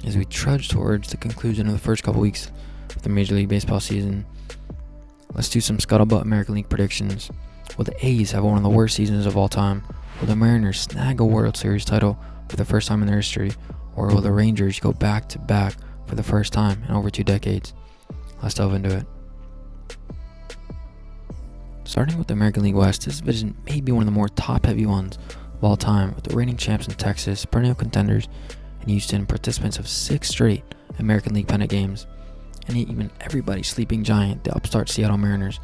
As we trudge towards the conclusion of the first couple weeks of the Major League Baseball season, let's do some scuttlebutt American League predictions. Will the A's have one of the worst seasons of all time? Will the Mariners snag a World Series title for the first time in their history? Or will the Rangers go back-to-back for the first time in over 2 decades? Let's delve into it. Starting with the American League West, this division may be one of the more top-heavy ones of all time, with the reigning champs in Texas, perennial contenders in Houston, participants of 6 straight American League pennant games, and even everybody's sleeping giant, the upstart Seattle Mariners,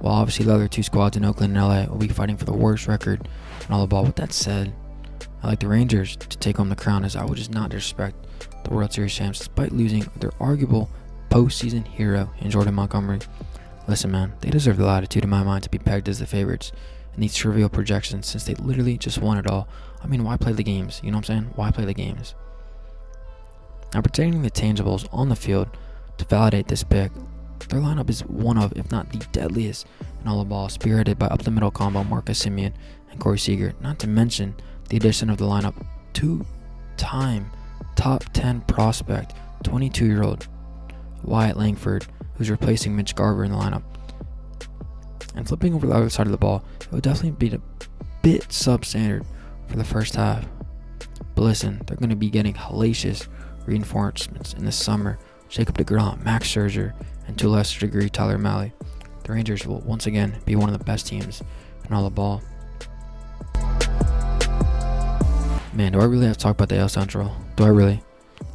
while obviously the other 2 squads in Oakland and LA will be fighting for the worst record in all the ball. With that said, I like the Rangers to take home the crown, as I would just not disrespect the World Series champs despite losing their arguable postseason hero in Jordan Montgomery. Listen, man, they deserve the latitude in my mind to be pegged as the favorites in these trivial projections, since they literally just won it all. I mean, why play the games? You know what I'm saying? Why play the games? Now, pertaining the tangibles on the field to validate this pick, their lineup is one of, if not the deadliest in all of ball, spearheaded by up-the-middle combo Marcus Semien and Corey Seager, not to mention the addition of the lineup 2-time top 10 prospect, 22-year-old Wyatt Langford, who's replacing Mitch Garver in the lineup. And flipping over the other side of the ball, it would definitely be a bit substandard for the first half. But listen, they're going to be getting hellacious reinforcements in the summer. Jacob deGrom, Max Scherzer, and to a lesser degree Tyler Mahle. The Rangers will once again be one of the best teams in all the ball. Man, do I really have to talk about the AL Central? Do I really?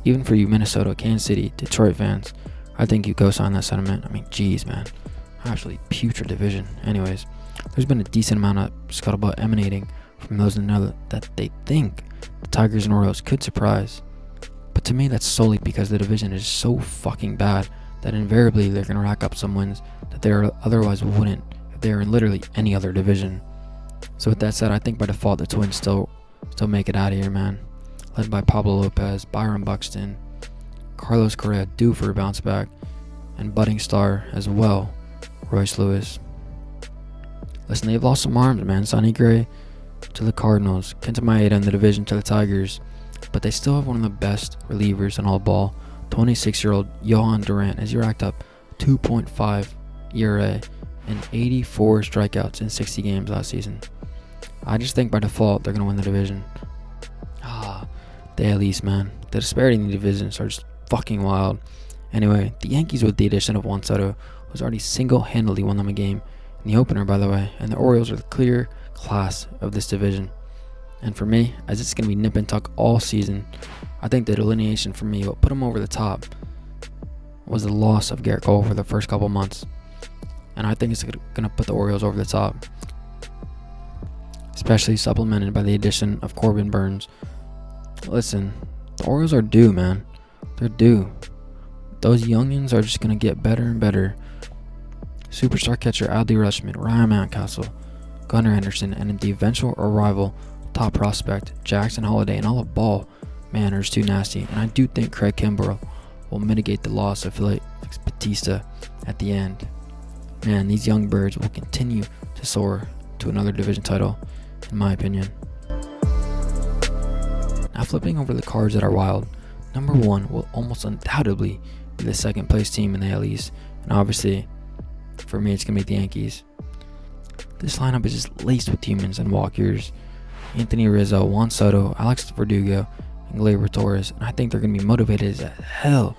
Even for you Minnesota, Kansas City, Detroit fans, I think you co-sign that sentiment. I mean, geez, man. Absolutely putrid division. Anyways, there's been a decent amount of scuttlebutt emanating from those that know that they think the Tigers and Orioles could surprise. But to me, that's solely because the division is so fucking bad that invariably they're going to rack up some wins that they otherwise wouldn't if they were in literally any other division. So with that said, I think by default the Twins still make it out of here, man. Led by Pablo Lopez, Byron Buxton, Carlos Correa due for a bounce back, and budding star as well, Royce Lewis. Listen, they've lost some arms, man. Sonny Gray to the Cardinals, Kenta Maeda in the division to the Tigers, but they still have one of the best relievers in all ball, 26-year-old Johan Durant, as he racked up 2.5 ERA and 84 strikeouts in 60 games last season. I just think by default they're going to win the division. The AL East, man. The disparity in the divisions are just fucking wild. Anyway, the Yankees, with the addition of Juan Soto, was already single-handedly won them a game in the opener, by the way, and the Orioles are the clear class of this division. And for me, as it's going to be nip and tuck all season, I think the delineation for me, what put them over the top, was the loss of Garrett Cole for the first couple months. And I think it's going to put the Orioles over the top, especially supplemented by the addition of Corbin Burns. Listen, the Orioles are due, man. They're due. Those youngins are just going to get better and better. Superstar catcher Adley Rutschman, Ryan Mountcastle, Gunnar Henderson, and the eventual arrival top prospect Jackson Holliday and all the ball, man, are just too nasty. And I do think Craig Kimbrell will mitigate the loss of Felix Bautista at the end. Man, these young birds will continue to soar to another division title, in my opinion. Now, flipping over the cards that are wild, number 1 will almost undoubtedly be the second place team in the AL East, and obviously, for me, it's going to be the Yankees. This lineup is just laced with humans and walkers. Anthony Rizzo, Juan Soto, Alex Verdugo, and Gleyber Torres, and I think they're going to be motivated as hell,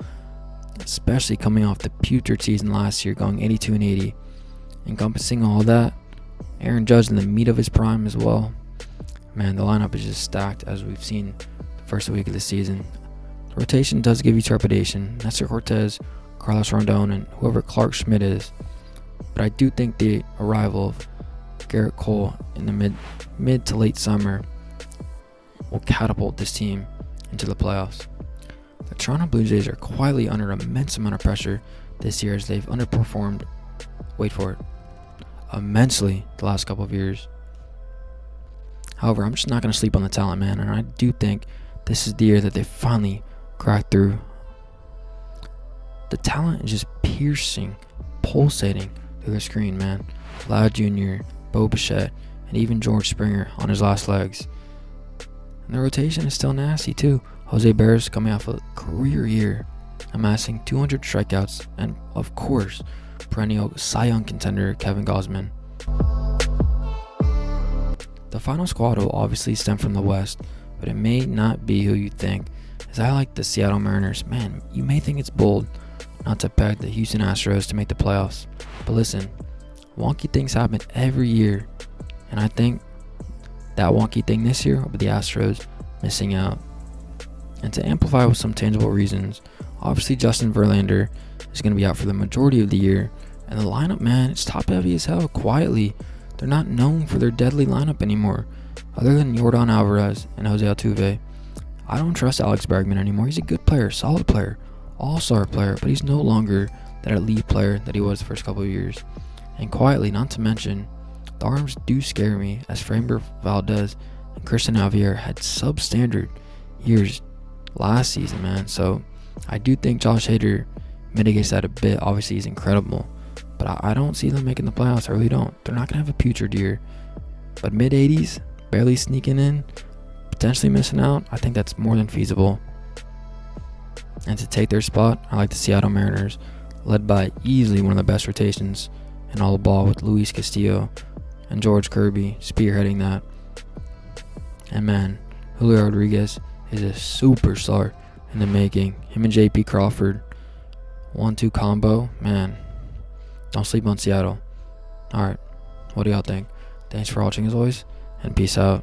especially coming off the putrid season last year, going 82-80. Encompassing all that, Aaron Judge in the meat of his prime as well. Man, the lineup is just stacked, as we've seen the first week of the season. The rotation does give you trepidation. Nestor Cortez, Carlos Rondon, and whoever Clark Schmidt is. But I do think the arrival of Garrett Cole in the mid to late summer will catapult this team into the playoffs. The Toronto Blue Jays are quietly under immense amount of pressure this year, as they've underperformed, wait for it, immensely the last couple of years. However, I'm just not going to sleep on the talent, man, and I do think this is the year that they finally cracked through. The talent is just piercing, pulsating through the screen, man. Vlad Jr., Bo Bichette, and even George Springer on his last legs. And the rotation is still nasty too. Jose Barris coming off a career year, amassing 200 strikeouts, and of course, perennial Cy Young contender Kevin Gausman. The final squad will obviously stem from the West, but it may not be who you think, as I like the Seattle Mariners. Man, you may think it's bold not to peg the Houston Astros to make the playoffs, but listen, wonky things happen every year, and I think that wonky thing this year will be the Astros missing out. And to amplify with some tangible reasons, obviously Justin Verlander is going to be out for the majority of the year, and the lineup, man, it's top heavy as hell. Quietly, they're not known for their deadly lineup anymore, other than Yordan Alvarez and Jose Altuve. I don't trust Alex Bregman anymore. He's a good player, solid player, all-star player, but he's no longer that elite player that he was the first couple of years. And quietly, not to mention, the arms do scare me, as Framber Valdez and Christian Javier had substandard years last season, man. So I do think Josh Hader mitigates that a bit. Obviously, he's incredible, but I don't see them making the playoffs. I really don't. They're not going to have a putrid year, but mid-80s, barely sneaking in, potentially missing out, I think that's more than feasible. And to take their spot, I like the Seattle Mariners, led by easily one of the best rotations in all of ball, with Luis Castillo and George Kirby spearheading that. And man, Julio Rodriguez is a superstar in the making. Him and JP Crawford, 1-2 combo, man. Don't sleep on Seattle. Alright, what do y'all think? Thanks for watching as always, and peace out.